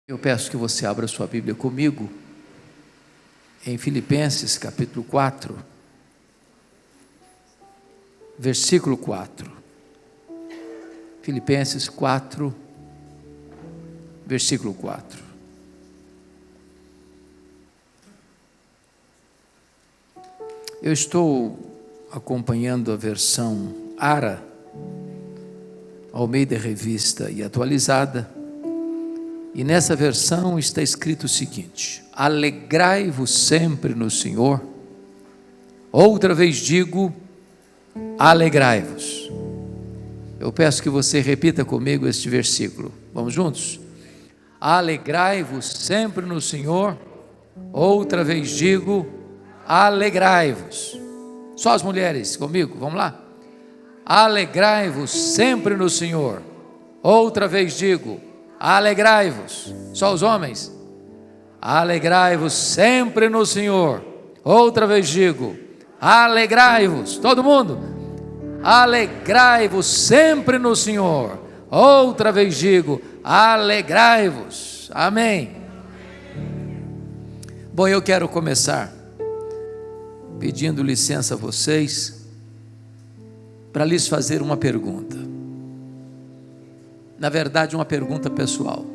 Eu peço que você abra sua Bíblia comigo em Filipenses capítulo 4, versículo 4. Filipenses 4, versículo 4. Eu estou acompanhando a versão ARA, Almeida Revista e Atualizada. E nessa versão está escrito o seguinte: alegrai-vos sempre no Senhor. Outra vez digo, alegrai-vos. Eu peço que você repita comigo este versículo. Vamos juntos? Alegrai-vos sempre no Senhor. Outra vez digo, alegrai-vos. Só as mulheres comigo, vamos lá? Alegrai-vos sempre no Senhor. Outra vez digo, alegrai-vos. Só os homens? Alegrai-vos sempre no Senhor. Outra vez digo, alegrai-vos. Todo mundo? Alegrai-vos sempre no Senhor. Outra vez digo, alegrai-vos. Amém. Bom, eu quero começar pedindo licença a vocês para lhes fazer uma pergunta. Na verdade, uma pergunta pessoal.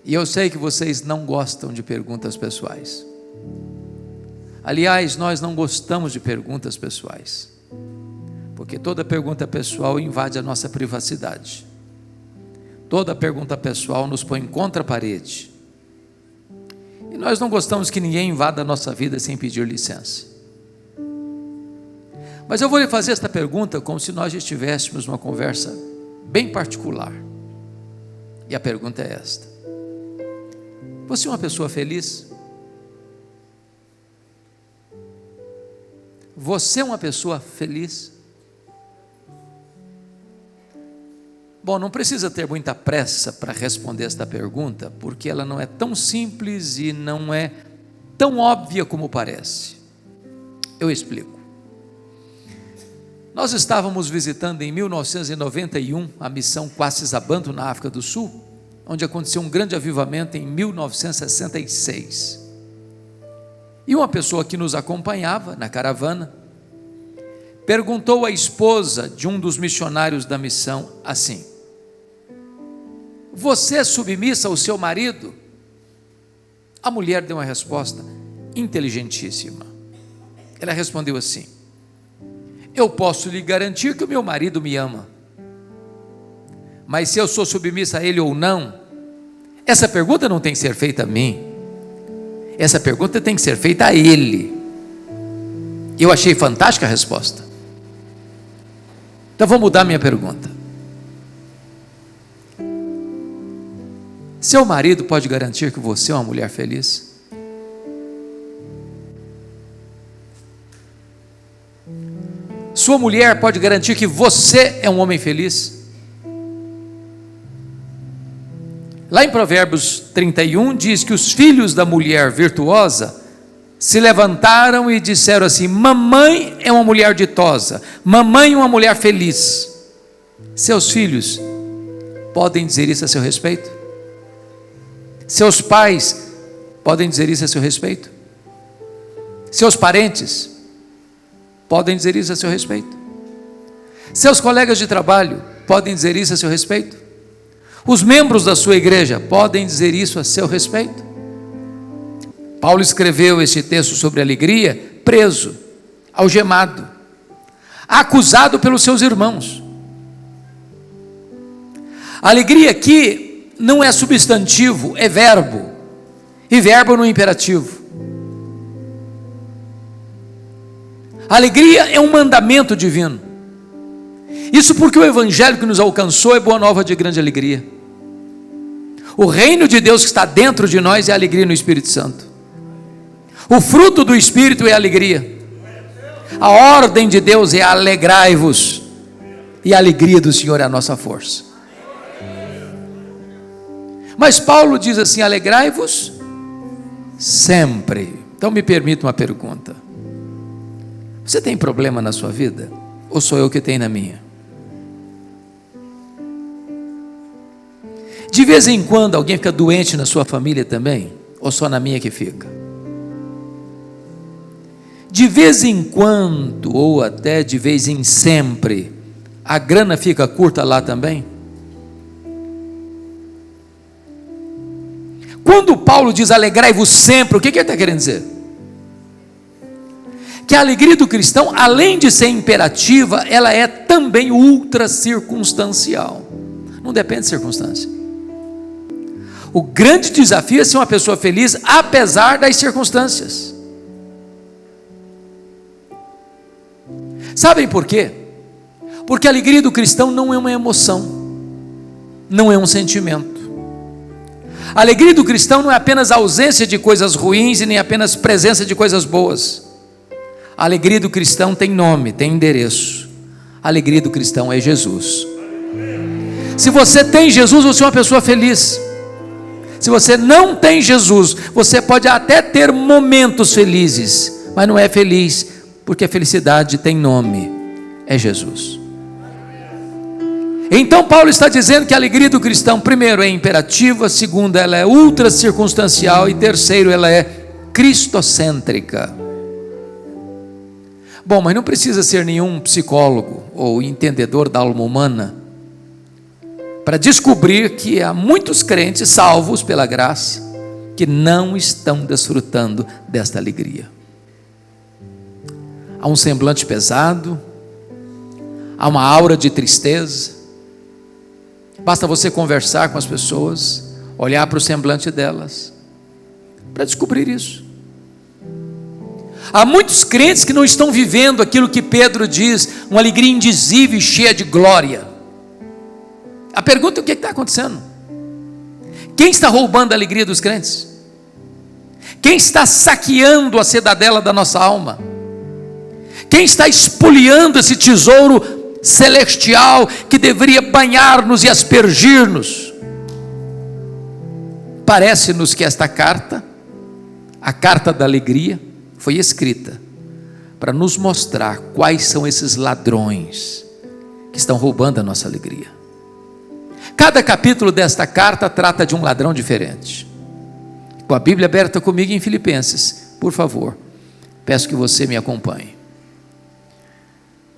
E eu sei que vocês não gostam de perguntas pessoais. Aliás, nós não gostamos de perguntas pessoais, porque toda pergunta pessoal invade a nossa privacidade. Toda pergunta pessoal nos põe contra a parede. E nós não gostamos que ninguém invada a nossa vida sem pedir licença. Mas eu vou lhe fazer esta pergunta como se nós estivéssemos numa conversa bem particular. E a pergunta é esta: você é uma pessoa feliz? Você é uma pessoa feliz? Bom, não precisa ter muita pressa para responder esta pergunta, porque ela não é tão simples e não é tão óbvia como parece. Eu explico. Nós estávamos visitando em 1991 a missão Quassisabanto na África do Sul, onde aconteceu um grande avivamento em 1966. E uma pessoa que nos acompanhava na caravana perguntou à esposa de um dos missionários da missão assim: você é submissa ao seu marido? A mulher deu uma resposta inteligentíssima. Ela respondeu assim: eu posso lhe garantir que o meu marido me ama, mas se eu sou submissa a ele ou não, essa pergunta não tem que ser feita a mim, essa pergunta tem que ser feita a ele. Eu achei fantástica a resposta. Então vou mudar minha pergunta. Seu marido pode garantir que você é uma mulher feliz? Sua mulher pode garantir que você é um homem feliz? Lá em Provérbios 31 diz que os filhos da mulher virtuosa se levantaram e disseram assim: mamãe é uma mulher ditosa, mamãe é uma mulher feliz. Seus filhos podem dizer isso a seu respeito? Seus pais podem dizer isso a seu respeito? Seus parentes podem dizer isso a seu respeito? Seus colegas de trabalho podem dizer isso a seu respeito? Os membros da sua igreja podem dizer isso a seu respeito? Paulo escreveu este texto sobre alegria, preso, algemado, acusado pelos seus irmãos. Alegria aqui não é substantivo, é verbo, e verbo no imperativo. Alegria é um mandamento divino. Isso porque o evangelho que nos alcançou é boa nova de grande alegria. O reino de Deus que está dentro de nós é a alegria no Espírito Santo. O fruto do Espírito é a alegria. A ordem de Deus é alegrai-vos. E a alegria do Senhor é a nossa força. Mas Paulo diz assim: alegrai-vos sempre. Então me permita uma pergunta: você tem problema na sua vida? Ou sou eu que tenho na minha? De vez em quando alguém fica doente na sua família também? Ou só na minha que fica? De vez em quando, ou até de vez em sempre, a grana fica curta lá também? Quando Paulo diz alegrai-vos sempre, o que ele está querendo dizer? Que a alegria do cristão, além de ser imperativa, ela é também ultra circunstancial. Não depende de circunstância. O grande desafio é ser uma pessoa feliz apesar das circunstâncias. Sabem por quê? Porque a alegria do cristão não é uma emoção, não é um sentimento. A alegria do cristão não é apenas ausência de coisas ruins e nem apenas presença de coisas boas. A alegria do cristão tem nome, tem endereço. A alegria do cristão é Jesus. Se você tem Jesus, você é uma pessoa feliz. Se você não tem Jesus, você pode até ter momentos felizes, mas não é feliz, porque a felicidade tem nome, é Jesus. Então Paulo está dizendo que a alegria do cristão, primeiro, é imperativa, segundo, ela é ultra circunstancial, e terceiro, ela é cristocêntrica. Bom, mas não precisa ser nenhum psicólogo ou entendedor da alma humana para descobrir que há muitos crentes salvos pela graça que não estão desfrutando desta alegria. Há um semblante pesado, há uma aura de tristeza. Basta você conversar com as pessoas, olhar para o semblante delas, para descobrir isso. Há muitos crentes que não estão vivendo aquilo que Pedro diz, uma alegria indizível e cheia de glória. A pergunta é: o que está acontecendo? Quem está roubando a alegria dos crentes? Quem está saqueando a cidadela da nossa alma? Quem está espoliando esse tesouro celestial que deveria banhar-nos e aspergir-nos? Parece-nos que esta carta, a carta da alegria, foi escrita para nos mostrar quais são esses ladrões que estão roubando a nossa alegria. Cada capítulo desta carta trata de um ladrão diferente. Com a Bíblia aberta comigo em Filipenses, por favor, peço que você me acompanhe.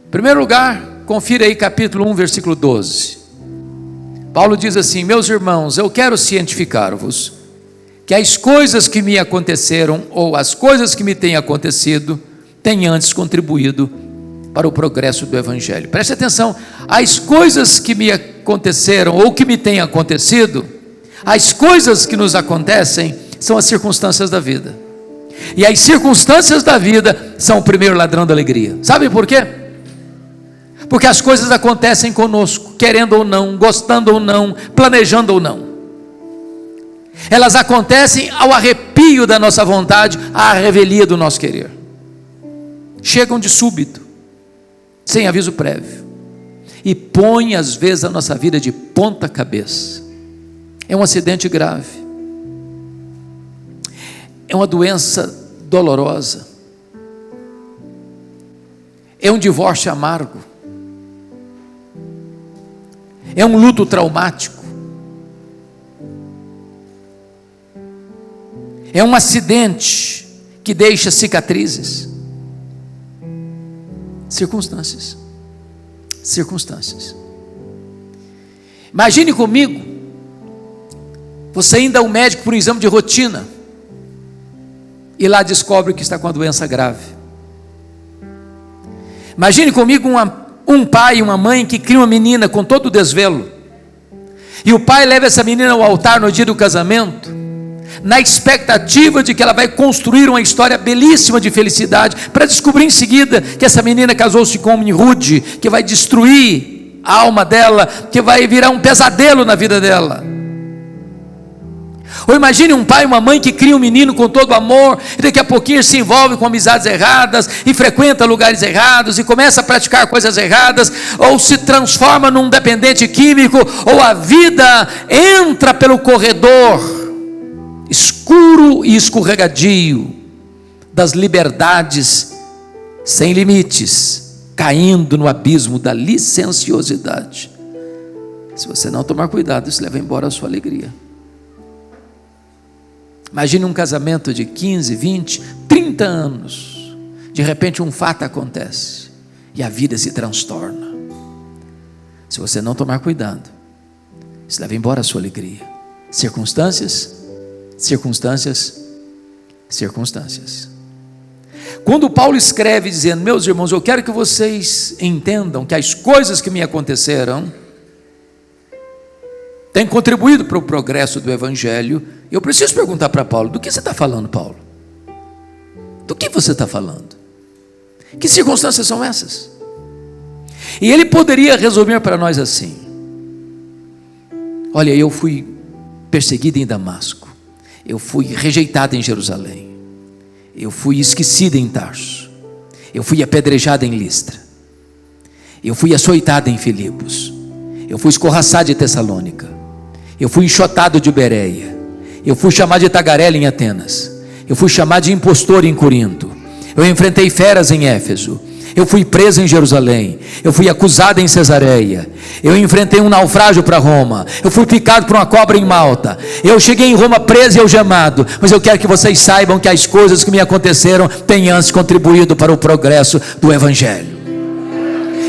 Em primeiro lugar, confira aí capítulo 1, versículo 12. Paulo diz assim: meus irmãos, eu quero cientificar-vos que as coisas que me aconteceram, ou as coisas que me têm acontecido, têm antes contribuído para o progresso do Evangelho. Preste atenção, as coisas que me aconteceram, ou que me têm acontecido, as coisas que nos acontecem, são as circunstâncias da vida. E as circunstâncias da vida são o primeiro ladrão da alegria. Sabe por quê? Porque as coisas acontecem conosco, querendo ou não, gostando ou não, planejando ou não. Elas acontecem ao arrepio da nossa vontade, à revelia do nosso querer. Chegam de súbito, sem aviso prévio, e põem às vezes a nossa vida de ponta cabeça. É um acidente grave, é uma doença dolorosa, é um divórcio amargo, é um luto traumático, é um acidente que deixa cicatrizes. Circunstâncias. Imagine comigo, você ainda é um médico por um exame de rotina, e lá descobre que está com uma doença grave. Imagine comigo um pai e uma mãe que criam uma menina com todo o desvelo, e o pai leva essa menina ao altar no dia do casamento, na expectativa de que ela vai construir uma história belíssima de felicidade, para descobrir em seguida que essa menina casou-se com um homem rude, que vai destruir a alma dela, que vai virar um pesadelo na vida dela. Ou imagine um pai e uma mãe que cria um menino com todo amor, e daqui a pouquinho se envolve com amizades erradas, e frequenta lugares errados, e começa a praticar coisas erradas, ou se transforma num dependente químico, ou a vida entra pelo corredor escuro e escorregadio das liberdades sem limites, caindo no abismo da licenciosidade. Se você não tomar cuidado, isso leva embora a sua alegria. Imagine um casamento de 15, 20, 30 anos. De repente um fato acontece e a vida se transtorna. Se você não tomar cuidado, isso leva embora a sua alegria. Circunstâncias. Quando Paulo escreve dizendo: meus irmãos, eu quero que vocês entendam que as coisas que me aconteceram têm contribuído para o progresso do Evangelho, eu preciso perguntar para Paulo: do que você está falando, Paulo? Do que você está falando? Que circunstâncias são essas? E ele poderia resolver para nós assim: olha, eu fui perseguido em Damasco, eu fui rejeitado em Jerusalém, eu fui esquecido em Tarso, eu fui apedrejado em Listra, eu fui açoitado em Filipos, eu fui escorraçado em Tessalônica, eu fui enxotado de Bereia, eu fui chamado de tagarela em Atenas, eu fui chamado de impostor em Corinto, eu enfrentei feras em Éfeso, eu fui preso em Jerusalém, eu fui acusado em Cesareia, eu enfrentei um naufrágio para Roma, eu fui picado por uma cobra em Malta, eu cheguei em Roma preso e algemado. Mas eu quero que vocês saibam que as coisas que me aconteceram têm antes contribuído para o progresso do Evangelho.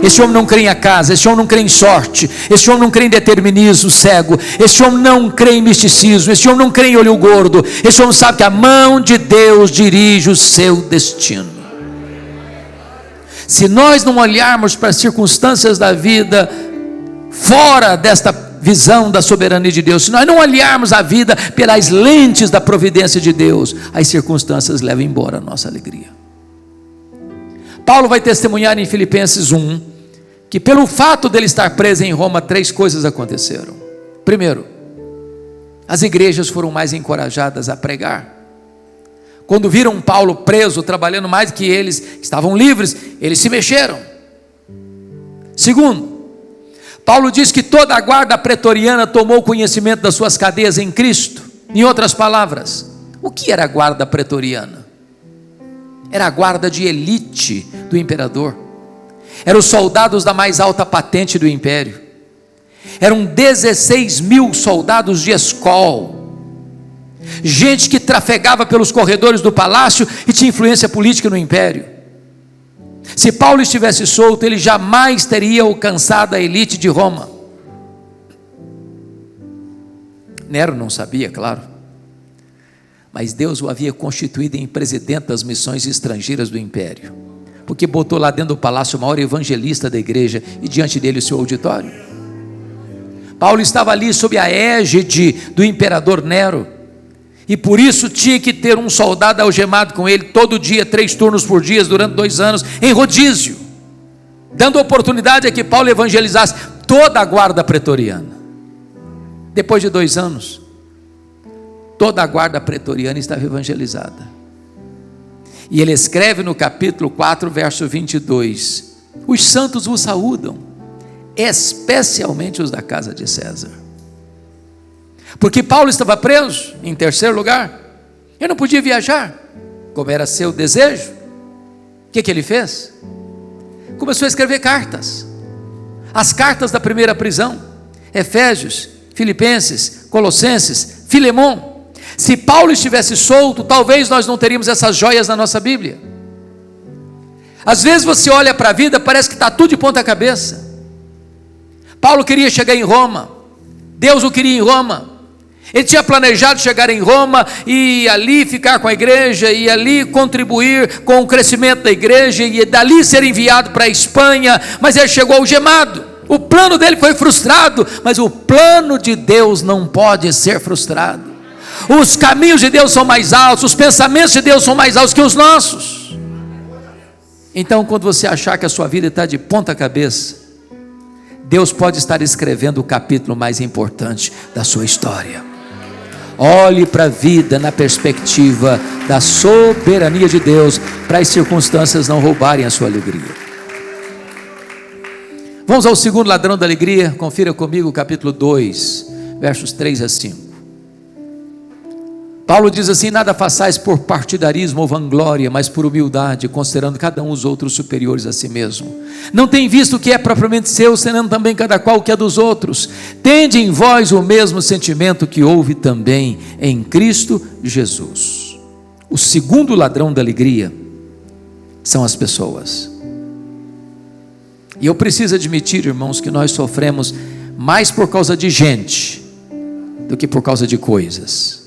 Esse homem não crê em acaso, esse homem não crê em sorte, esse homem não crê em determinismo cego, esse homem não crê em misticismo, esse homem não crê em olho gordo, esse homem sabe que a mão de Deus dirige o seu destino. Se nós não olharmos para as circunstâncias da vida fora desta visão da soberania de Deus, se nós não olharmos a vida pelas lentes da providência de Deus, as circunstâncias levam embora a nossa alegria. Paulo vai testemunhar em Filipenses 1, que pelo fato dele estar preso em Roma, 3 coisas aconteceram. Primeiro, as igrejas foram mais encorajadas a pregar. Quando viram Paulo preso, trabalhando mais que eles, estavam livres, eles se mexeram. Segundo, Paulo diz que toda a guarda pretoriana tomou conhecimento das suas cadeias em Cristo. Em outras palavras, o que era a guarda pretoriana? Era a guarda de elite do imperador. Eram os soldados da mais alta patente do império. Eram 16 mil soldados de escol. Gente que trafegava pelos corredores do palácio e tinha influência política no império. Se Paulo estivesse solto, ele jamais teria alcançado a elite de Roma. Nero não sabia, claro, mas Deus o havia constituído em presidente das missões estrangeiras do império, porque botou lá dentro do palácio o maior evangelista da igreja e diante dele o seu auditório. Paulo estava ali sob a égide do imperador Nero, e por isso tinha que ter um soldado algemado com ele todo dia, 3 turnos por dia, durante 2 anos, em rodízio, dando oportunidade a que Paulo evangelizasse toda a guarda pretoriana. Depois de 2 anos, toda a guarda pretoriana estava evangelizada, e ele escreve no capítulo 4, verso 22, os santos vos saúdam, especialmente os da casa de César. Porque Paulo estava preso, em terceiro lugar, ele não podia viajar, como era seu desejo. O que ele fez? Começou a escrever cartas, as cartas da primeira prisão, Efésios, Filipenses, Colossenses, Filemon. Se Paulo estivesse solto, talvez nós não teríamos essas joias na nossa Bíblia. Às vezes você olha para a vida, parece que está tudo de ponta cabeça. Paulo queria chegar em Roma, Deus o queria em Roma. Ele tinha planejado chegar em Roma e ali ficar com a igreja, e ali contribuir com o crescimento da igreja, e dali ser enviado para a Espanha, mas ele chegou algemado. O plano dele foi frustrado, mas o plano de Deus não pode ser frustrado. Os caminhos de Deus são mais altos, os pensamentos de Deus são mais altos que os nossos. Então, quando você achar que a sua vida está de ponta cabeça, Deus pode estar escrevendo o capítulo mais importante da sua história. Olhe para a vida na perspectiva da soberania de Deus, para as circunstâncias não roubarem a sua alegria. Vamos ao segundo ladrão da alegria. Confira comigo o capítulo 2, versos 3 a 5. Paulo diz assim: nada façais por partidarismo ou vanglória, mas por humildade, considerando cada um os outros superiores a si mesmo. Não tem visto o que é propriamente seu, senão também cada qual o que é dos outros. Tende em vós o mesmo sentimento que houve também em Cristo Jesus. O segundo ladrão da alegria são as pessoas. E eu preciso admitir, irmãos, que nós sofremos mais por causa de gente do que por causa de coisas.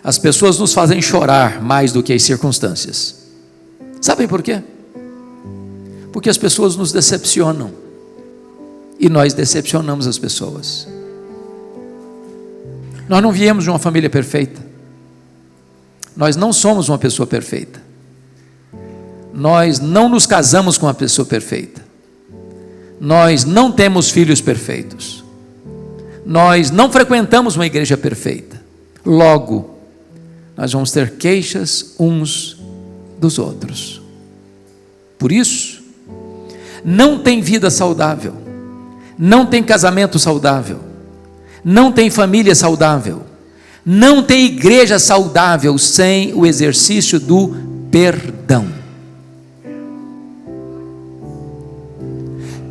As pessoas nos fazem chorar mais do que as circunstâncias. Sabem por quê? Porque as pessoas nos decepcionam e nós decepcionamos as pessoas. Nós não viemos de uma família perfeita. Nós não somos uma pessoa perfeita. Nós não nos casamos com uma pessoa perfeita. Nós não temos filhos perfeitos. Nós não frequentamos uma igreja perfeita. Logo, nós vamos ter queixas uns dos outros. Por isso, não tem vida saudável, não tem casamento saudável, não tem família saudável, não tem igreja saudável sem o exercício do perdão.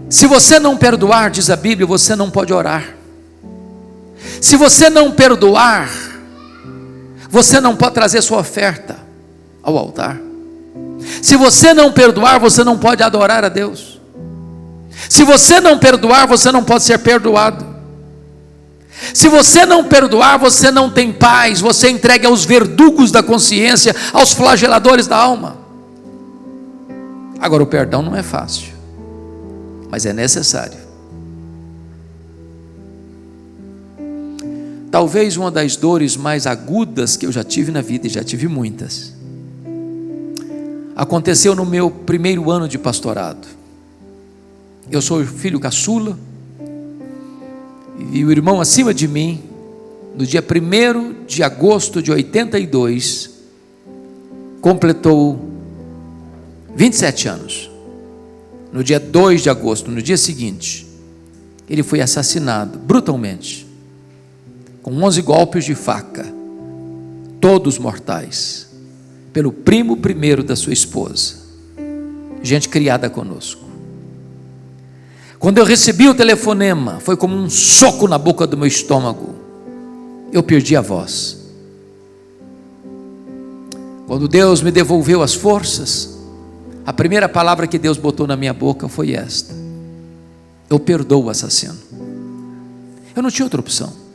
Se você não perdoar, diz a Bíblia, você não pode orar. Se você não perdoar, você não pode trazer sua oferta ao altar. Se você não perdoar, você não pode adorar a Deus. Se você não perdoar, você não pode ser perdoado. Se você não perdoar, você não tem paz, você é entregue aos verdugos da consciência, aos flageladores da alma. Agora, o perdão não é fácil, mas é necessário. Talvez uma das dores mais agudas que eu já tive na vida, e já tive muitas, aconteceu no meu primeiro ano de pastorado. Eu sou filho caçula, e o irmão acima de mim, no dia 1º de agosto de 82, completou 27 anos. No dia 2 de agosto, no dia seguinte, ele foi assassinado brutalmente, com 11 golpes de faca, todos mortais, pelo primo primeiro da sua esposa, gente criada conosco. Quando eu recebi o telefonema, foi como um soco na boca do meu estômago. Eu perdi a voz. Quando Deus me devolveu as forças, a primeira palavra que Deus botou na minha boca foi esta: eu perdoo o assassino. Eu não tinha outra opção.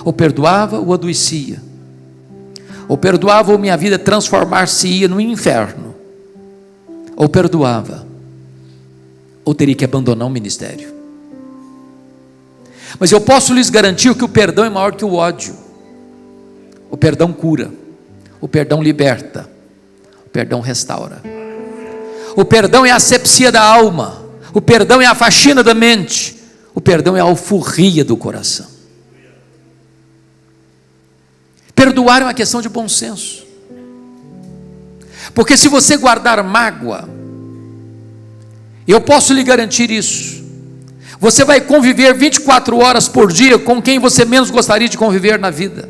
Ou perdoava ou adoecia. Ou perdoava ou minha vida transformar-se-ia no inferno. Ou perdoava ou teria que abandonar o ministério. Mas eu posso lhes garantir que o perdão é maior que o ódio. O perdão cura, o perdão liberta, o perdão restaura. O perdão é a asepsia da alma, o perdão é a faxina da mente, o perdão é a alforria do coração. Perdoar é uma questão de bom senso, porque se você guardar mágoa, eu posso lhe garantir isso, você vai conviver 24 horas por dia com quem você menos gostaria de conviver na vida.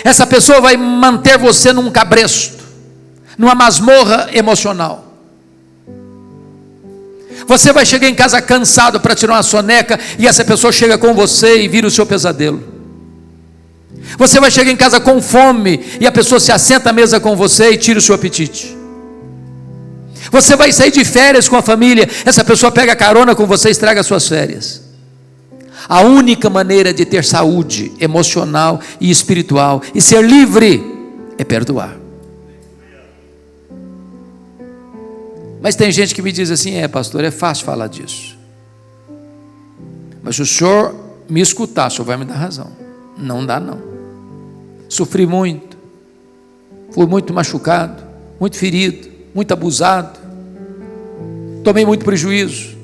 Essa pessoa vai manter você num cabresto, numa masmorra emocional. Você vai chegar em casa cansado para tirar uma soneca, e essa pessoa chega com você e vira o seu pesadelo. Você vai chegar em casa com fome, e a pessoa se assenta à mesa com você e tira o seu apetite. Você vai sair de férias com a família, essa pessoa pega carona com você e estraga as suas férias. A única maneira de ter saúde emocional e espiritual e ser livre é perdoar. Mas tem gente que me diz assim: pastor, é fácil falar disso, mas se o senhor me escutar, o senhor vai me dar razão. Não dá não. Sofri muito, fui muito machucado, muito ferido, muito abusado, tomei muito prejuízo.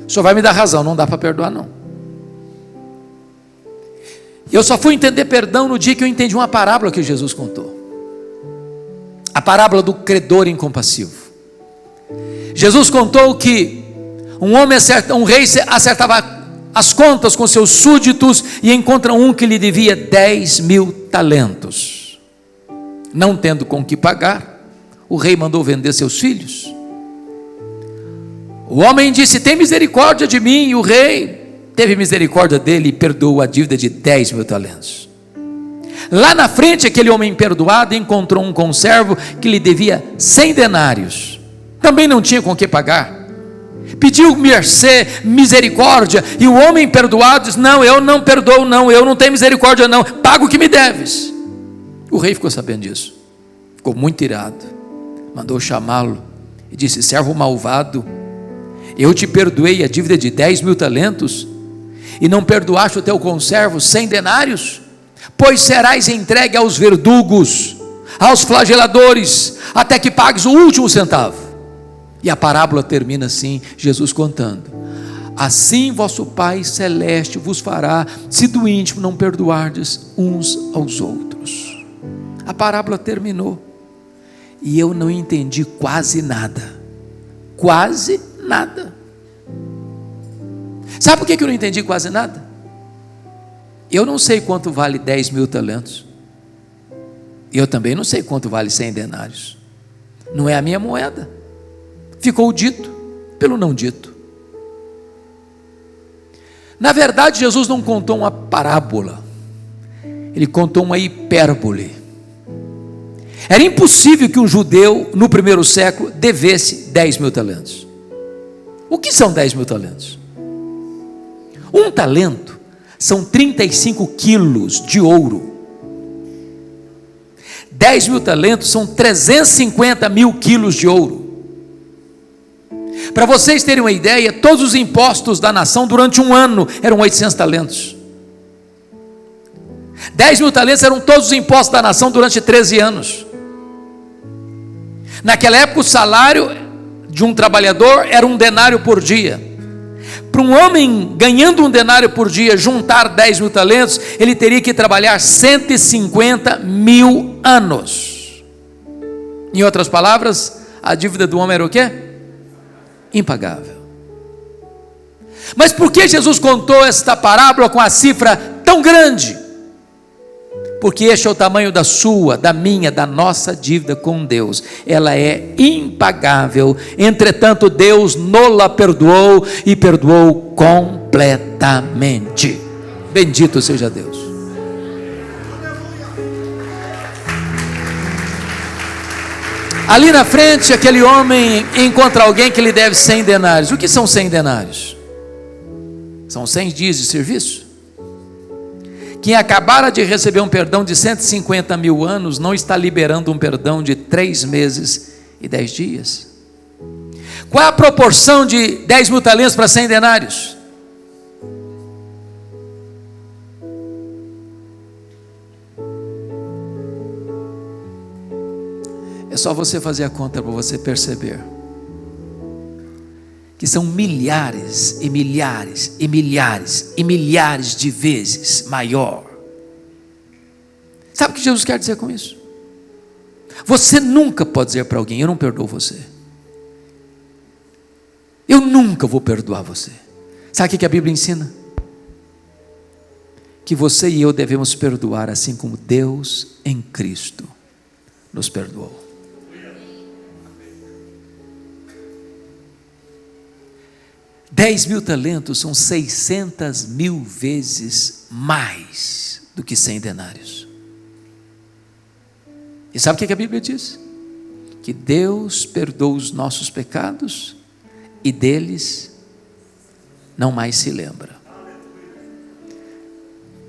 O senhor vai me dar razão, não dá para perdoar não. Eu só fui entender perdão no dia que eu entendi uma parábola que Jesus contou, a parábola do credor incompassivo. Jesus contou que um rei acertava as contas com seus súditos e encontra um que lhe devia 10.000 talentos. Não tendo com que pagar, o rei mandou vender seus filhos. O homem disse: tem misericórdia de mim. E o rei teve misericórdia dele e perdoou a dívida de 10.000 talentos. Lá na frente, aquele homem perdoado encontrou um conservo que lhe devia 100 denários. Também não tinha com que pagar. Pediu mercê, misericórdia, e o homem perdoado disse: não, eu não perdoo, não, eu não tenho misericórdia, não, paga o que me deves. O rei ficou sabendo disso, ficou muito irado, mandou chamá-lo e disse: servo malvado, eu te perdoei a dívida de 10.000 talentos e não perdoaste o teu conservo 100 denários? Pois serás entregue aos verdugos, aos flageladores, até que pagues o último centavo. E a parábola termina assim, Jesus contando: assim vosso Pai Celeste vos fará, se do íntimo não perdoardes uns aos outros. A parábola terminou, e eu não entendi quase nada, Sabe por que eu não entendi quase nada? Eu não sei quanto vale 10.000 talentos, e eu também não sei quanto vale 100 denários, não é a minha moeda. Ficou o dito pelo não dito. Na verdade, Jesus não contou uma parábola, ele contou uma hipérbole. Era impossível que um judeu no primeiro século devesse 10.000 talentos. O que são 10.000 talentos? Um talento são 35 quilos de ouro. 10.000 talentos são 350.000 quilos de ouro. Para vocês terem uma ideia, todos os impostos da nação durante um ano eram 800 talentos. 10.000 talentos eram todos os impostos da nação durante 13 anos. Naquela época o salário de um trabalhador era 1 denário por dia. Para um homem ganhando 1 denário por dia juntar 10.000 talentos, ele teria que trabalhar 150.000 anos. Em outras palavras, a dívida do homem era o quê? Impagável. Mas por que Jesus contou esta parábola com a cifra tão grande? Porque este é o tamanho da sua, da minha, da nossa dívida com Deus. Ela é impagável. Entretanto, Deus nola perdoou e perdoou completamente. Bendito seja Deus. Ali na frente, aquele homem encontra alguém que lhe deve 100 denários. O que são 100 denários? São 100 dias de serviço. Quem acabara de receber um perdão de 150.000 anos, não está liberando um perdão de 3 meses e 10 dias. Qual é a proporção de 10.000 talentos para 100 denários? É só você fazer a conta para você perceber que são milhares e milhares e milhares e milhares de vezes maior. Sabe o que Jesus quer dizer com isso? Você nunca pode dizer para alguém: eu não perdoo você, eu nunca vou perdoar você. Sabe o que a Bíblia ensina? Que você e eu devemos perdoar assim como Deus em Cristo nos perdoou. 10.000 talentos são 600.000 vezes mais do que 100 denários. E sabe o que a Bíblia diz? Que Deus perdoa os nossos pecados e deles não mais se lembra.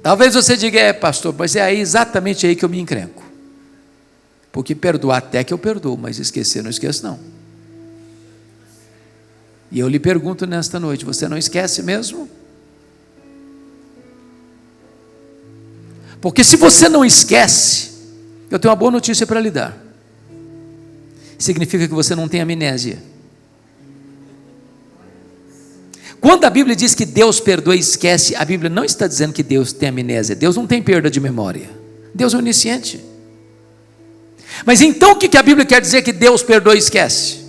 Talvez você diga: pastor, mas é aí, exatamente aí que eu me encrenco. Porque perdoar até que eu perdoo, mas esquecer não esqueço não. E eu lhe pergunto nesta noite: você não esquece mesmo? Porque se você não esquece, eu tenho uma boa notícia para lhe dar. Significa que você não tem amnésia. Quando a Bíblia diz que Deus perdoa e esquece, a Bíblia não está dizendo que Deus tem amnésia. Deus não tem perda de memória. Deus é onisciente. Mas então o que a Bíblia quer dizer que Deus perdoa e esquece?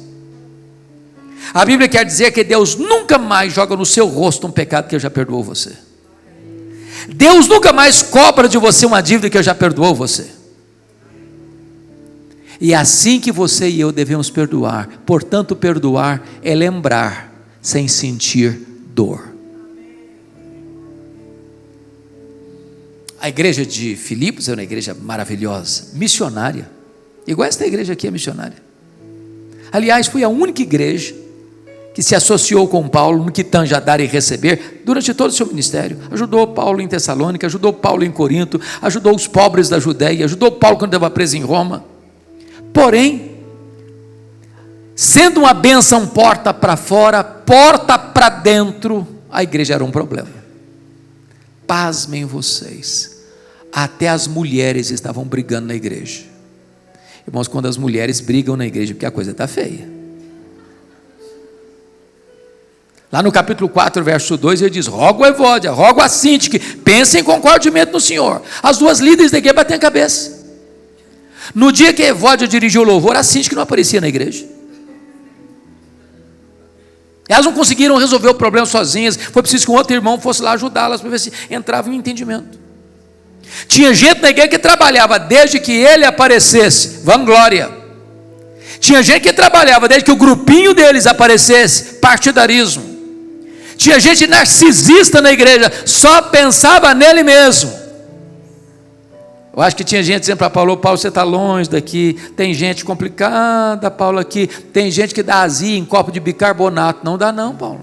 A Bíblia quer dizer que Deus nunca mais joga no seu rosto um pecado que já perdoou você. Deus nunca mais cobra de você uma dívida que já perdoou você. E é assim que você e eu devemos perdoar. Portanto, perdoar é lembrar sem sentir dor. A igreja de Filipos é uma igreja maravilhosa, missionária, igual esta igreja aqui é missionária. Aliás, foi a única igreja que se associou com Paulo no que tange a dar e receber durante todo o seu ministério. Ajudou Paulo em Tessalônica, ajudou Paulo em Corinto, ajudou os pobres da Judéia, ajudou Paulo quando estava preso em Roma. Porém, sendo uma bênção porta para fora, porta para dentro, a igreja era um problema. Pasmem vocês, até as mulheres estavam brigando na igreja. Irmãos, quando as mulheres brigam na igreja, porque a coisa está feia. Lá no capítulo 4, verso 2, ele diz: rogo a Evódia, rogo a Sintique, pensem com cordialmente no Senhor. As duas líderes da igreja batem a cabeça. No dia que a Evódia dirigiu o louvor, a Sintique não aparecia na igreja. Elas não conseguiram resolver o problema sozinhas, foi preciso que um outro irmão fosse lá ajudá-las, para ver se entrava em entendimento. Tinha gente na igreja que trabalhava desde que ele aparecesse, vanglória. Tinha gente que trabalhava desde que o grupinho deles aparecesse, partidarismo. Tinha gente narcisista na igreja, só pensava nele mesmo. Eu acho que tinha gente dizendo para Paulo: Paulo, você está longe daqui. Tem gente complicada, Paulo, aqui. Tem gente que dá azia em copo de bicarbonato. Não dá não, Paulo.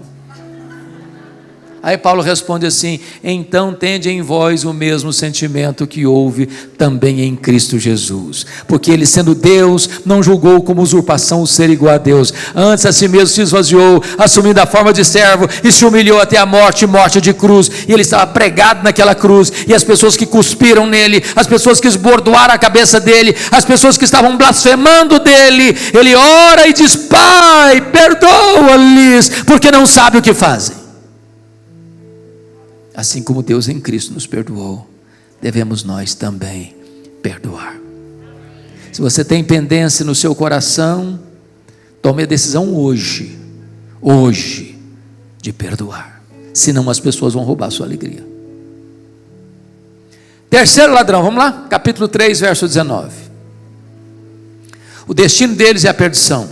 Aí Paulo responde assim: então tende em vós o mesmo sentimento que houve também em Cristo Jesus, porque ele, sendo Deus, não julgou como usurpação o ser igual a Deus, antes a si mesmo se esvaziou, assumindo a forma de servo, e se humilhou até a morte, morte de cruz. E ele estava pregado naquela cruz, e as pessoas que cuspiram nele, as pessoas que esbordoaram a cabeça dele, as pessoas que estavam blasfemando dele, ele ora e diz: Pai, perdoa-lhes, porque não sabem o que fazem. Assim como Deus em Cristo nos perdoou, devemos nós também perdoar. Se você tem pendência no seu coração, tome a decisão hoje, de perdoar. Senão as pessoas vão roubar a sua alegria. Terceiro ladrão, vamos lá? Capítulo 3, verso 19. O destino deles é a perdição,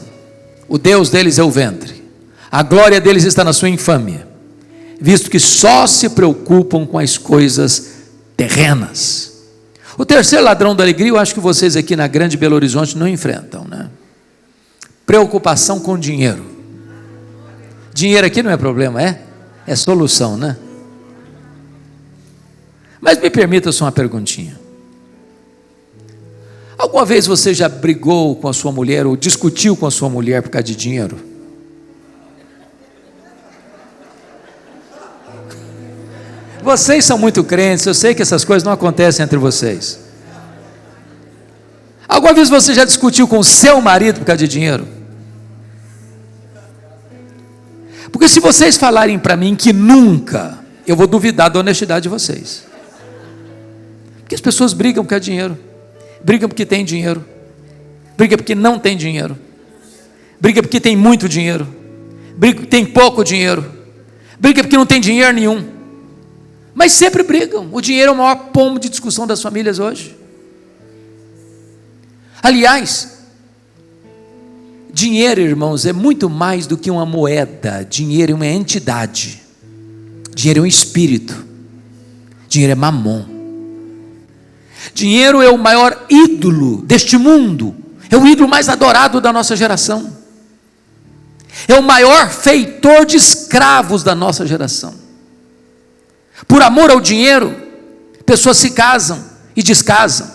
o Deus deles é o ventre, a glória deles está na sua infâmia, visto que só se preocupam com as coisas terrenas. O terceiro ladrão da alegria, eu acho que vocês aqui na Grande Belo Horizonte não enfrentam, né? Preocupação com dinheiro. Dinheiro aqui não é problema, é solução, né? Mas me permita só uma perguntinha. Alguma vez você já brigou com a sua mulher ou discutiu com a sua mulher por causa de dinheiro? Vocês são muito crentes, eu sei que essas coisas não acontecem entre vocês. Alguma vez você já discutiu com o seu marido por causa de dinheiro? Porque se vocês falarem para mim que nunca, eu vou duvidar da honestidade de vocês. Porque as pessoas brigam por causa de dinheiro, brigam porque tem dinheiro, brigam porque não tem dinheiro, brigam porque tem muito dinheiro, brigam porque tem pouco dinheiro, brigam porque não tem dinheiro nenhum. Mas sempre brigam. O dinheiro é o maior pomo de discussão das famílias hoje. Aliás, dinheiro, irmãos, é muito mais do que uma moeda. Dinheiro é uma entidade. Dinheiro é um espírito. Dinheiro é mamon. Dinheiro é o maior ídolo deste mundo. É o ídolo mais adorado da nossa geração. É o maior feitor de escravos da nossa geração. Por amor ao dinheiro, pessoas se casam e descasam.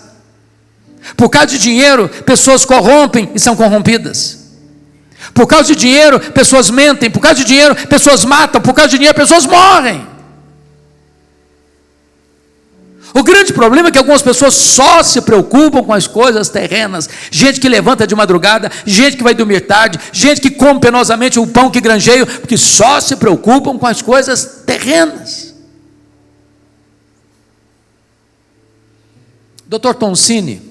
Por causa de dinheiro, pessoas corrompem e são corrompidas. Por causa de dinheiro, pessoas mentem. Por causa de dinheiro, pessoas matam. Por causa de dinheiro, pessoas morrem. O grande problema é que algumas pessoas só se preocupam com as coisas terrenas. Gente que levanta de madrugada, gente que vai dormir tarde, gente que come penosamente o pão que granjeia, porque só se preocupam com as coisas terrenas. Dr. Toncini,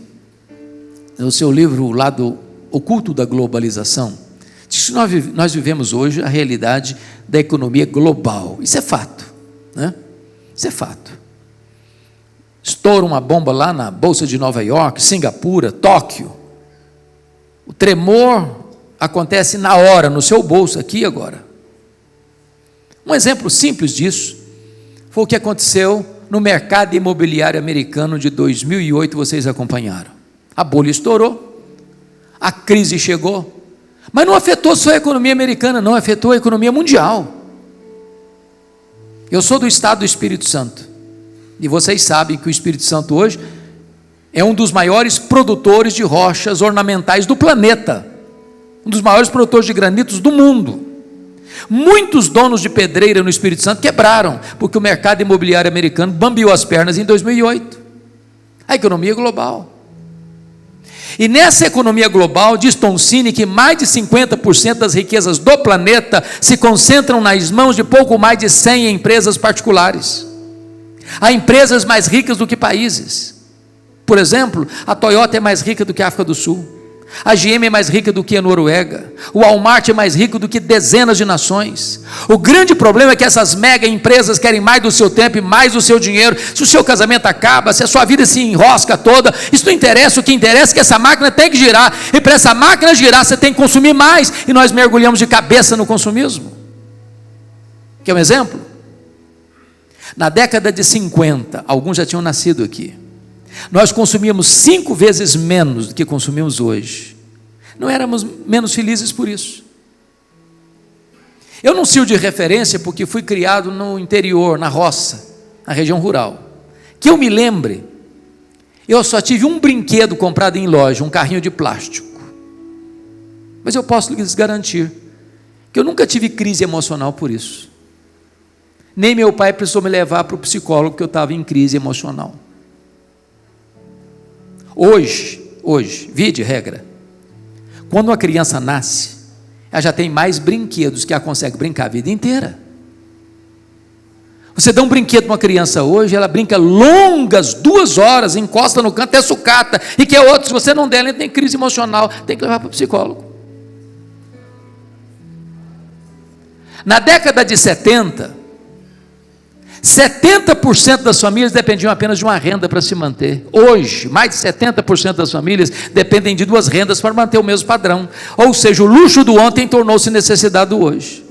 no seu livro O Lado Oculto da Globalização, diz Isso nós vivemos hoje a realidade da economia global. Isso é fato, né? Isso é fato. Estoura uma bomba lá na Bolsa de Nova York, Singapura, Tóquio. O tremor acontece na hora, no seu bolso, aqui e agora. Um exemplo simples disso foi o que aconteceu no mercado imobiliário americano de 2008, vocês acompanharam. A bolha estourou, a crise chegou, mas não afetou só a economia americana, não, afetou a economia mundial. Eu sou do estado do Espírito Santo, e vocês sabem que o Espírito Santo hoje é um dos maiores produtores de rochas ornamentais do planeta, um dos maiores produtores de granitos do mundo. Muitos donos de pedreira no Espírito Santo quebraram, porque o mercado imobiliário americano bambeou as pernas em 2008. A economia global. E nessa economia global, diz Tom Cine que mais de 50% das riquezas do planeta se concentram nas mãos de pouco mais de 100 empresas particulares. Há empresas mais ricas do que países. Por exemplo, a Toyota é mais rica do que a África do Sul. A GM é mais rica do que a Noruega. O Walmart é mais rico do que dezenas de nações. O grande problema é que essas mega empresas querem mais do seu tempo e mais do seu dinheiro. Se o seu casamento acaba, se a sua vida se enrosca toda, isso não interessa. O que interessa é que essa máquina tem que girar. E para essa máquina girar, você tem que consumir mais. E nós mergulhamos de cabeça no consumismo. Quer um exemplo? Na década de 50, alguns já tinham nascido aqui. Nós consumíamos 5 vezes menos do que consumimos hoje. Não éramos menos felizes por isso. Eu não sirvo de referência porque fui criado no interior, na roça, na região rural. Que eu me lembre, eu só tive um brinquedo comprado em loja, um carrinho de plástico. Mas eu posso lhes garantir que eu nunca tive crise emocional por isso. Nem meu pai precisou me levar para o psicólogo porque eu estava em crise emocional. Hoje, via de regra, quando uma criança nasce, ela já tem mais brinquedos que ela consegue brincar a vida inteira. Você dá um brinquedo para uma criança hoje, ela brinca longas 2 horas, encosta no canto, até sucata, e quer outro. Se você não der, ela tem crise emocional, tem que levar para o psicólogo. Na década de 70% das famílias dependiam apenas de uma renda para se manter. Hoje, mais de 70% das famílias dependem de 2 rendas para manter o mesmo padrão. Ou seja, o luxo do ontem tornou-se necessidade do hoje.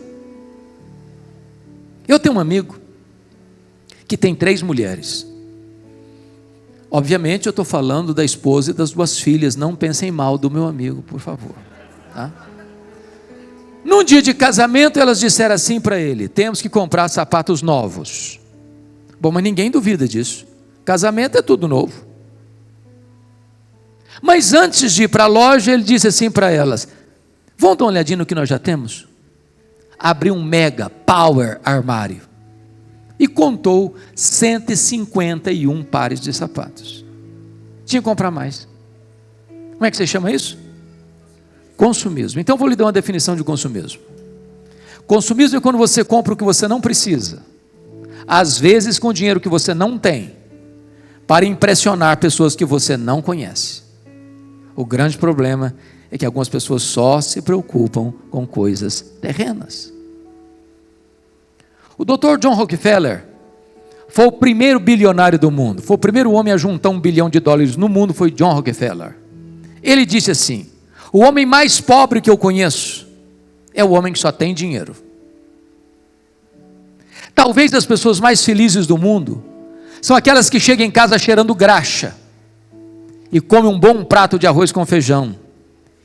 Eu tenho um amigo que tem 3 mulheres. Obviamente eu estou falando da esposa e das 2 filhas. Não pensem mal do meu amigo, por favor. Tá? Num dia de casamento, elas disseram assim para ele: temos que comprar sapatos novos. Bom, mas ninguém duvida disso. Casamento é tudo novo. Mas antes de ir para a loja, ele disse assim para elas: vamos dar uma olhadinha no que nós já temos? Abriu um mega power armário e contou 151 pares de sapatos. Tinha que comprar mais. Como é que você chama isso? Consumismo. Então vou lhe dar uma definição de consumismo. Consumismo é quando você compra o que você não precisa, às vezes com dinheiro que você não tem, para impressionar pessoas que você não conhece. O grande problema é que algumas pessoas só se preocupam com coisas terrenas. O Dr. John Rockefeller foi o primeiro bilionário do mundo, foi o primeiro homem a juntar $1 bilhão no mundo, foi John Rockefeller. Ele disse assim: o homem mais pobre que eu conheço é o homem que só tem dinheiro. Talvez as pessoas mais felizes do mundo são aquelas que chegam em casa cheirando graxa e comem um bom prato de arroz com feijão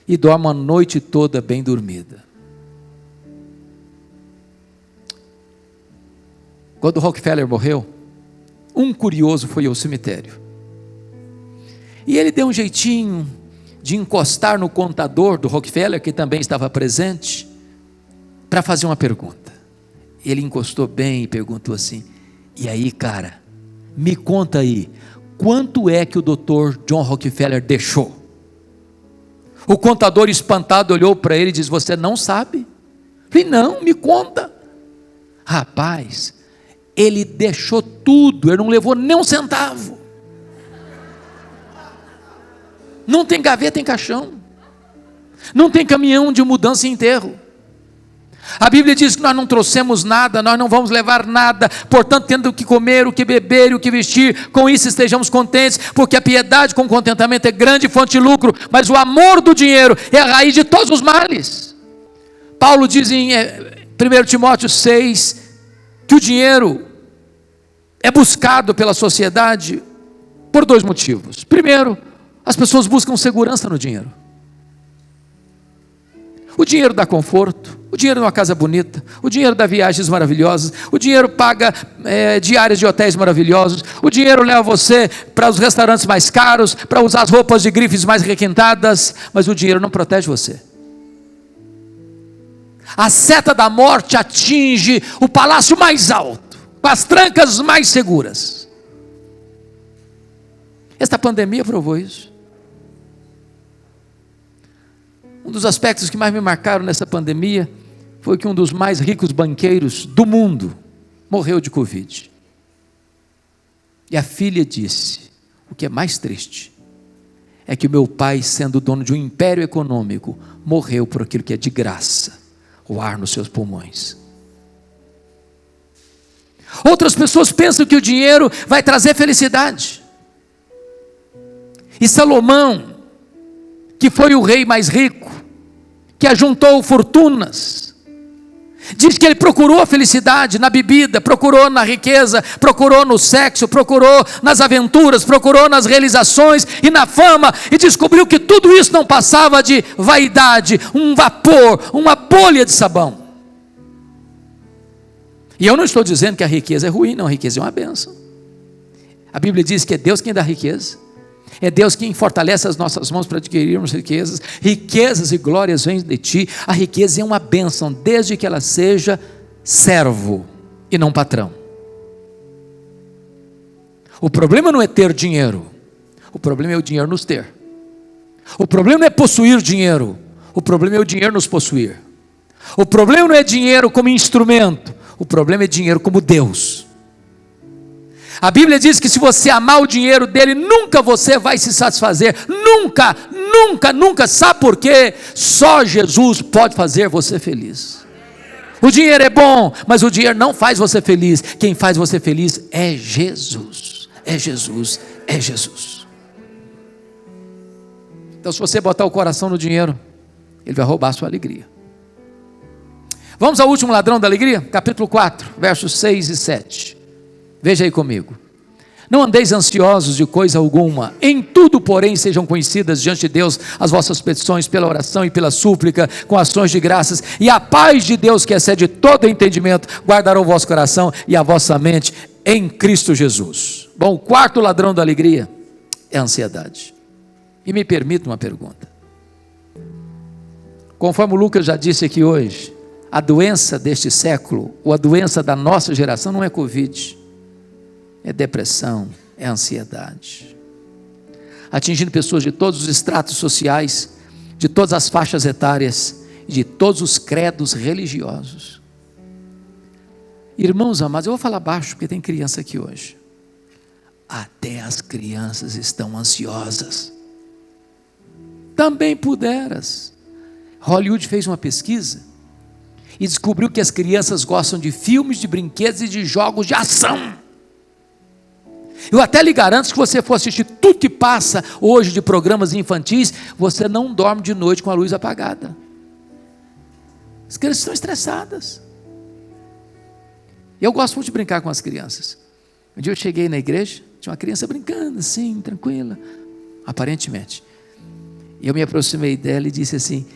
e dormem a noite toda bem dormida. Quando Rockefeller morreu, um curioso foi ao cemitério e ele deu um jeitinho de encostar no contador do Rockefeller, que também estava presente, para fazer uma pergunta. Ele encostou bem e perguntou assim: e aí, cara, me conta aí, quanto é que o Dr. John Rockefeller deixou? O contador espantado olhou para ele e disse: você não sabe? Falei: não, me conta. Rapaz, ele deixou tudo, ele não levou nem um centavo. Não tem gaveta em caixão, não tem caminhão de mudança e enterro. A Bíblia diz que nós não trouxemos nada, nós não vamos levar nada, portanto, tendo o que comer, o que beber e o que vestir, com isso estejamos contentes, porque a piedade com contentamento é grande fonte de lucro, mas o amor do dinheiro é a raiz de todos os males. Paulo diz em 1 Timóteo 6, que o dinheiro é buscado pela sociedade por dois motivos. Primeiro, as pessoas buscam segurança no dinheiro. O dinheiro dá conforto, o dinheiro numa casa bonita, o dinheiro dá viagens maravilhosas, o dinheiro paga diárias de hotéis maravilhosos, o dinheiro leva você para os restaurantes mais caros, para usar as roupas de grifes mais requintadas, mas o dinheiro não protege você. A seta da morte atinge o palácio mais alto, com as trancas mais seguras. Esta pandemia provou isso. Um dos aspectos que mais me marcaram nessa pandemia foi que um dos mais ricos banqueiros do mundo morreu de Covid. E a filha disse: o que é mais triste é que o meu pai, sendo dono de um império econômico, morreu por aquilo que é de graça, o ar nos seus pulmões. Outras pessoas pensam que o dinheiro vai trazer felicidade. E Salomão, que foi o rei mais rico, que ajuntou fortunas, diz que ele procurou a felicidade na bebida, procurou na riqueza, procurou no sexo, procurou nas aventuras, procurou nas realizações e na fama, e descobriu que tudo isso não passava de vaidade, um vapor, uma bolha de sabão. E eu não estou dizendo que a riqueza é ruim, não, a riqueza é uma bênção. A Bíblia diz que é Deus quem dá riqueza. É Deus quem fortalece as nossas mãos para adquirirmos riquezas. Riquezas e glórias vêm de ti. A riqueza é uma bênção, desde que ela seja servo e não patrão. O problema não é ter dinheiro, o problema é o dinheiro nos ter. O problema não é possuir dinheiro, o problema é o dinheiro nos possuir. O problema não é dinheiro como instrumento, o problema é dinheiro como Deus. A Bíblia diz que se você amar o dinheiro dele, nunca você vai se satisfazer, nunca, nunca, nunca. Sabe por quê? Só Jesus pode fazer você feliz. O dinheiro é bom, mas o dinheiro não faz você feliz. Quem faz você feliz é Jesus, é Jesus, é Jesus. Então, se você botar o coração no dinheiro, ele vai roubar a sua alegria. Vamos ao último ladrão da alegria? Capítulo 4, versos 6 e 7. Veja aí comigo. Não andeis ansiosos de coisa alguma, em tudo, porém, sejam conhecidas diante de Deus as vossas petições pela oração e pela súplica, com ações de graças, e a paz de Deus, que excede todo entendimento, guardará o vosso coração e a vossa mente em Cristo Jesus. Bom, o quarto ladrão da alegria é a ansiedade. E me permita uma pergunta. Conforme o Lucas já disse aqui hoje, a doença deste século, ou a doença da nossa geração, não é Covid, é depressão, é ansiedade, atingindo pessoas de todos os estratos sociais, de todas as faixas etárias, de todos os credos religiosos. Irmãos amados, eu vou falar baixo porque tem criança aqui hoje. Até as crianças estão ansiosas. Também puderas. Hollywood fez uma pesquisa e descobriu que as crianças gostam de filmes, de brinquedos e de jogos de ação. Eu até lhe garanto que se você for assistir tudo que passa hoje de programas infantis, você não dorme de noite com a luz apagada. As crianças estão estressadas. E eu gosto muito de brincar com as crianças. Um dia eu cheguei na igreja, tinha uma criança brincando assim, tranquila, aparentemente. E eu me aproximei dela e disse assim: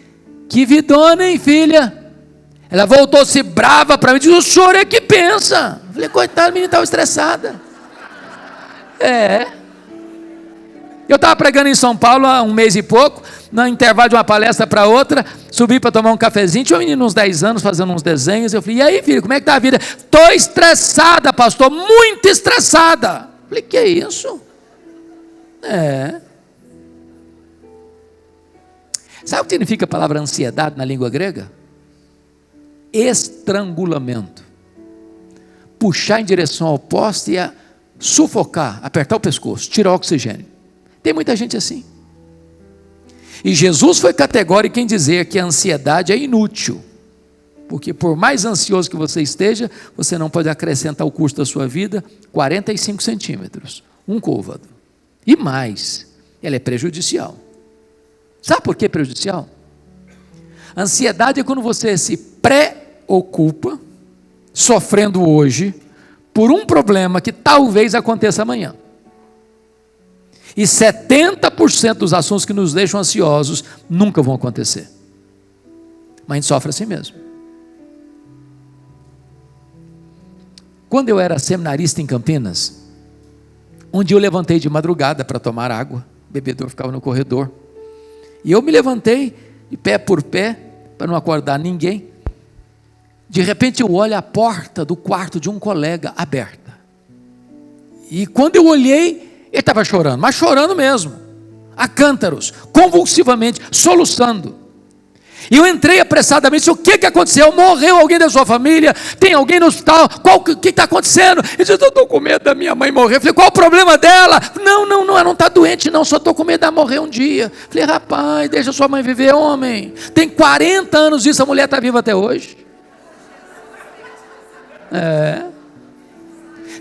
que vidona, hein, filha? Ela voltou-se brava para mim e disse: o senhor é que pensa. Eu falei: coitada, a menina estava estressada. Eu estava pregando em São Paulo há um mês e pouco, no intervalo de uma palestra para outra, subi para tomar um cafezinho, tinha um menino uns 10 anos fazendo uns desenhos, eu falei: e aí, filho, como é que está a vida? Estou estressada, pastor, muito estressada. Eu falei: que é isso? Sabe o que significa a palavra ansiedade na língua grega? Estrangulamento, puxar em direção ao poste e sufocar, apertar o pescoço, tirar o oxigênio. Tem muita gente assim. E Jesus foi categórico em dizer que a ansiedade é inútil. Porque por mais ansioso que você esteja, você não pode acrescentar ao custo da sua vida 45 centímetros, um côvado. E mais, ela é prejudicial. Sabe por que prejudicial? A ansiedade é quando você se preocupa, sofrendo hoje, por um problema que talvez aconteça amanhã. E 70% dos assuntos que nos deixam ansiosos nunca vão acontecer. Mas a gente sofre assim mesmo. Quando eu era seminarista em Campinas, um dia eu levantei de madrugada para tomar água, o bebedor ficava no corredor, e eu me levantei, de pé por pé, para não acordar ninguém. De repente eu olho a porta do quarto de um colega aberta, e quando eu olhei, ele estava chorando, mas chorando mesmo, a cântaros, convulsivamente, soluçando. E eu entrei apressadamente, o que aconteceu? Morreu alguém da sua família? Tem alguém no hospital? O que está acontecendo? Ele disse, eu estou com medo da minha mãe morrer. Eu falei, qual o problema dela? Não, ela não está doente não, só estou com medo dela morrer um dia. Eu falei, rapaz, deixa sua mãe viver, homem. Tem 40 anos isso, a mulher está viva até hoje.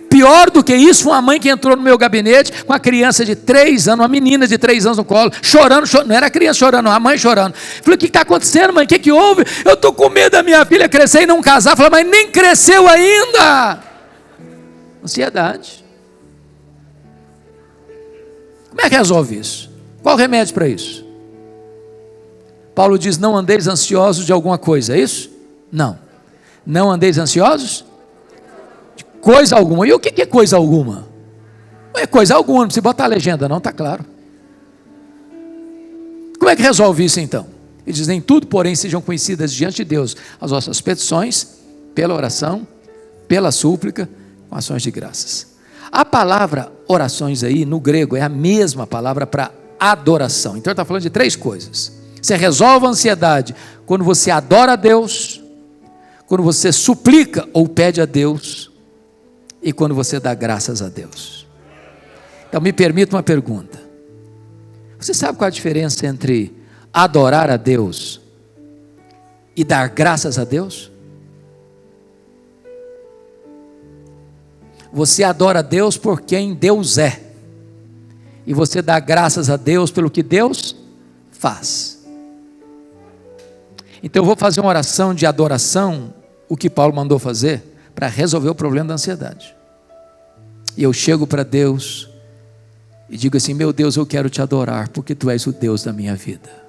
Pior do que isso, uma mãe que entrou no meu gabinete com a criança de 3 anos, uma menina de 3 anos no colo, chorando, não era a criança chorando, a mãe chorando. Falei, o que está acontecendo, mãe? O que houve? Eu estou com medo da minha filha crescer e não casar. Falei, mas nem cresceu ainda. Ansiedade. Como é que resolve isso? Qual o remédio para isso? Paulo diz, não andeis ansiosos de alguma coisa, é isso? Não andeis ansiosos? Coisa alguma. E o que é coisa alguma? Não é coisa alguma, não precisa botar a legenda não, está claro. Como é que resolve isso então? Ele diz, em tudo, porém, sejam conhecidas diante de Deus as vossas petições, pela oração, pela súplica, com ações de graças. A palavra orações aí, no grego, é a mesma palavra para adoração. Então ele está falando de 3 coisas. Você resolve a ansiedade quando você adora a Deus, quando você suplica ou pede a Deus, e quando você dá graças a Deus. Então me permita uma pergunta. Você sabe qual a diferença entre adorar a Deus e dar graças a Deus? Você adora a Deus por quem Deus é, e você dá graças a Deus pelo que Deus faz. Então eu vou fazer uma oração de adoração, o que Paulo mandou fazer, para resolver o problema da ansiedade. E eu chego para Deus e digo assim, meu Deus, eu quero te adorar, porque Tu és o Deus da minha vida.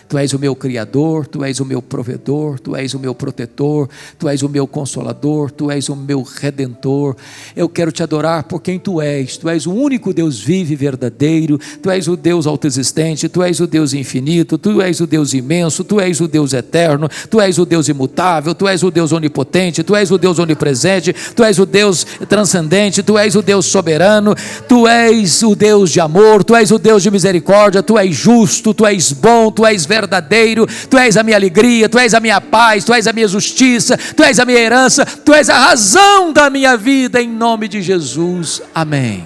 Tu és o meu Criador, Tu és o meu provedor, Tu és o meu protetor, Tu és o meu consolador, Tu és o meu redentor. Eu quero te adorar por quem Tu és o único Deus vivo e verdadeiro, Tu és o Deus autoexistente, Tu és o Deus infinito, Tu és o Deus imenso, Tu és o Deus eterno, Tu és o Deus imutável, Tu és o Deus onipotente, Tu és o Deus onipresente, Tu és o Deus transcendente, Tu és o Deus soberano, Tu és o Deus de amor, Tu és o Deus de misericórdia, Tu és justo, Tu és bom, Tu és verdadeiro, Tu és a minha alegria, Tu és a minha paz, Tu és a minha justiça, Tu és a minha herança, Tu és a razão da minha vida, em nome de Jesus, amém.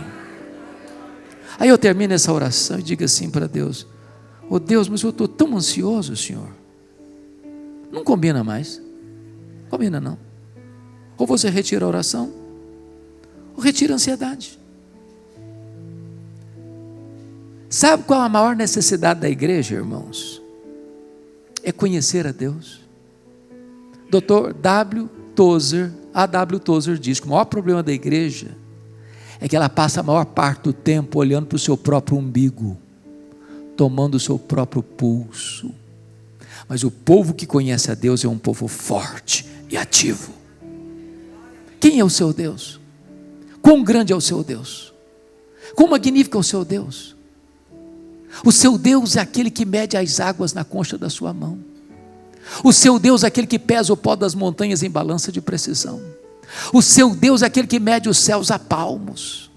Aí eu termino essa oração e digo assim para Deus, oh Deus, mas eu estou tão ansioso, Senhor, não combina mais, combina não, ou você retira a oração, ou retira a ansiedade. Sabe qual a maior necessidade da igreja, irmãos? É conhecer a Deus. Dr. A.W. Tozer diz que o maior problema da igreja é que ela passa a maior parte do tempo olhando para o seu próprio umbigo, tomando o seu próprio pulso. Mas o povo que conhece a Deus é um povo forte e ativo. Quem é o seu Deus? Quão grande é o seu Deus? Quão magnífico é o seu Deus? O seu Deus é aquele que mede as águas na concha da sua mão. O seu Deus é aquele que pesa o pó das montanhas em balança de precisão. O seu Deus é aquele que mede os céus a palmos.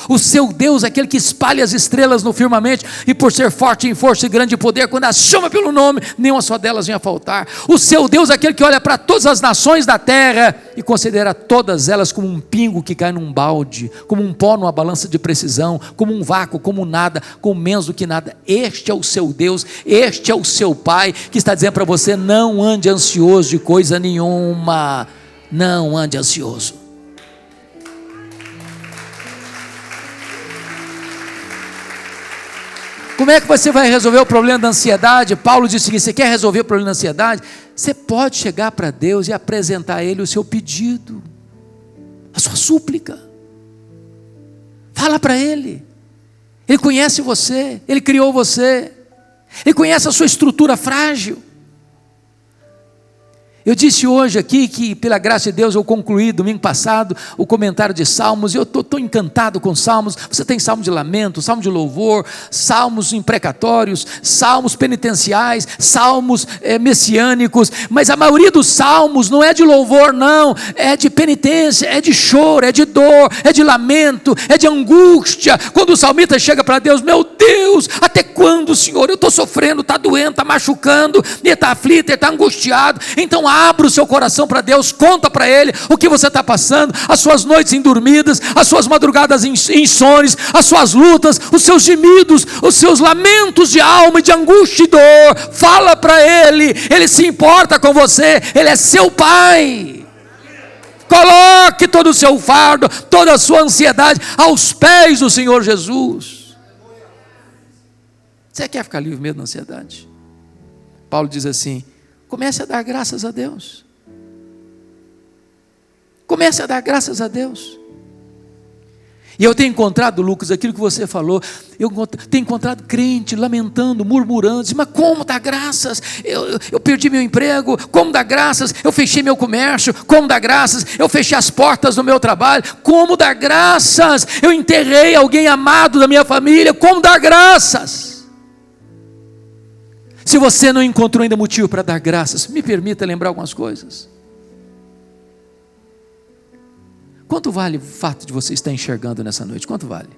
O seu Deus é aquele que espalha as estrelas no firmamento, e por ser forte em força e grande poder, quando as chama pelo nome, nenhuma só delas vem a faltar. O seu Deus é aquele que olha para todas as nações da terra e considera todas elas como um pingo que cai num balde, como um pó numa balança de precisão, como um vácuo, como nada, como menos do que nada. Este é o seu Deus, este é o seu Pai, que está dizendo para você: não ande ansioso de coisa nenhuma, não ande ansioso. Como é que você vai resolver o problema da ansiedade? Paulo diz o seguinte: você quer resolver o problema da ansiedade? Você pode chegar para Deus e apresentar a Ele o seu pedido, a sua súplica. Fala para Ele. Ele conhece você, Ele criou você, Ele conhece a sua estrutura frágil. Eu disse hoje aqui que, pela graça de Deus, eu concluí domingo passado o comentário de Salmos, e eu estou encantado com Salmos. Você tem Salmo de lamento, Salmo de louvor, Salmos imprecatórios, Salmos penitenciais, Salmos messiânicos, mas a maioria dos Salmos não é de louvor não, é de penitência, é de choro, é de dor, é de lamento, é de angústia. Quando o salmista chega para Deus: meu Deus, até quando, Senhor? Eu estou sofrendo, está doendo, está machucando, ele está aflito, ele está angustiado. Então abra o seu coração para Deus, conta para Ele o que você está passando, as suas noites indormidas, as suas madrugadas insones, as suas lutas, os seus gemidos, os seus lamentos de alma e de angústia e dor. Fala para Ele, Ele se importa com você, Ele é seu Pai. Coloque todo o seu fardo, toda a sua ansiedade aos pés do Senhor Jesus. Você quer ficar livre mesmo da ansiedade? Paulo diz assim: comece a dar graças a Deus. Comece a dar graças a Deus. E eu tenho encontrado, Lucas, aquilo que você falou, eu tenho encontrado crente lamentando, murmurando, dizendo: mas como dar graças? Eu perdi meu emprego, como dar graças? Eu fechei meu comércio, como dar graças? Eu fechei as portas do meu trabalho, como dar graças? Eu enterrei alguém amado da minha família, como dar graças? Se você não encontrou ainda motivo para dar graças, me permita lembrar algumas coisas. Quanto vale o fato de você estar enxergando nessa noite? Quanto vale?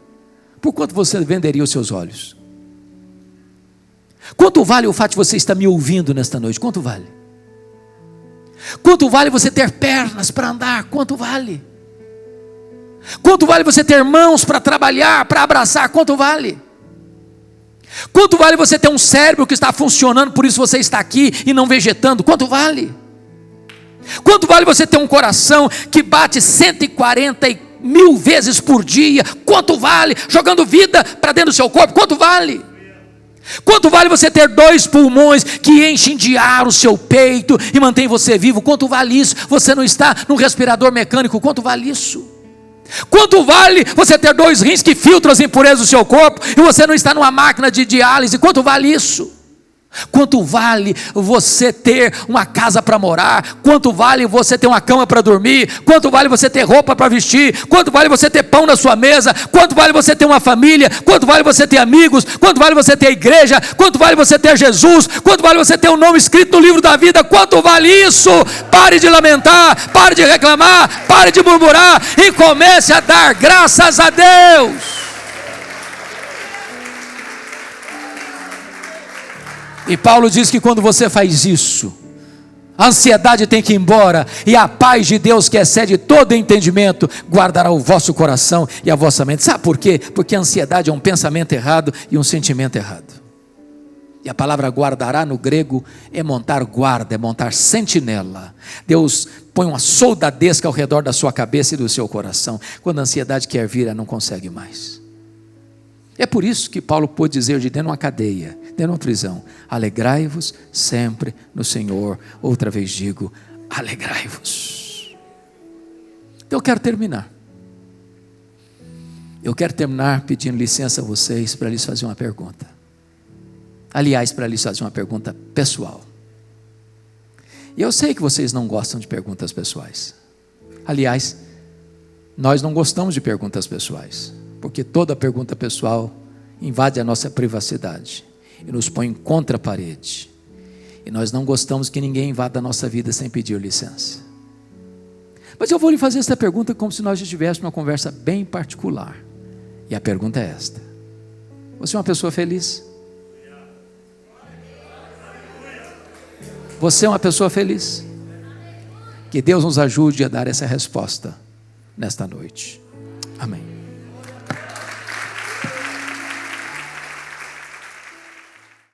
Por quanto você venderia os seus olhos? Quanto vale o fato de você estar me ouvindo nesta noite? Quanto vale? Quanto vale você ter pernas para andar? Quanto vale? Quanto vale você ter mãos para trabalhar, para abraçar? Quanto vale? Quanto vale você ter um cérebro que está funcionando, por isso você está aqui e não vegetando? Quanto vale? Quanto vale você ter um coração que bate 140.000 vezes por dia? Quanto vale? Jogando vida para dentro do seu corpo? Quanto vale? Quanto vale você ter 2 pulmões que enchem de ar o seu peito e mantém você vivo? Quanto vale isso? Você não está num respirador mecânico? Quanto vale isso? Quanto vale você ter 2 rins que filtram as impurezas do seu corpo e você não está numa máquina de diálise? Quanto vale isso? Quanto vale você ter uma casa para morar? Quanto vale você ter uma cama para dormir? Quanto vale você ter roupa para vestir? Quanto vale você ter pão na sua mesa? Quanto vale você ter uma família? Quanto vale você ter amigos? Quanto vale você ter a igreja? Quanto vale você ter Jesus? Quanto vale você ter o nome escrito no livro da vida? Quanto vale isso? Pare de lamentar, pare de reclamar, pare de murmurar e comece a dar graças a Deus. E Paulo diz que quando você faz isso, a ansiedade tem que ir embora, e a paz de Deus, que excede todo entendimento, guardará o vosso coração e a vossa mente. Sabe por quê? Porque a ansiedade é um pensamento errado e um sentimento errado. E a palavra guardará no grego é montar guarda, é montar sentinela. Deus põe uma soldadesca ao redor da sua cabeça e do seu coração. Quando a ansiedade quer vir, ela não consegue mais. É por isso que Paulo pôde dizer de dentro de uma cadeia, dentro de uma prisão: alegrai-vos sempre no Senhor. Outra vez digo, alegrai-vos. Então eu quero terminar. Eu quero terminar pedindo licença a vocês para lhes fazer uma pergunta. Aliás, para lhes fazer uma pergunta pessoal. E eu sei que vocês não gostam de perguntas pessoais. Aliás, nós não gostamos de perguntas pessoais, porque toda pergunta pessoal invade a nossa privacidade e nos põe contra a parede. E nós não gostamos que ninguém invada a nossa vida sem pedir licença. Mas eu vou lhe fazer essa pergunta como se nós estivéssemos numa conversa bem particular. E a pergunta é esta: você é uma pessoa feliz? Você é uma pessoa feliz? Que Deus nos ajude a dar essa resposta nesta noite. Amém.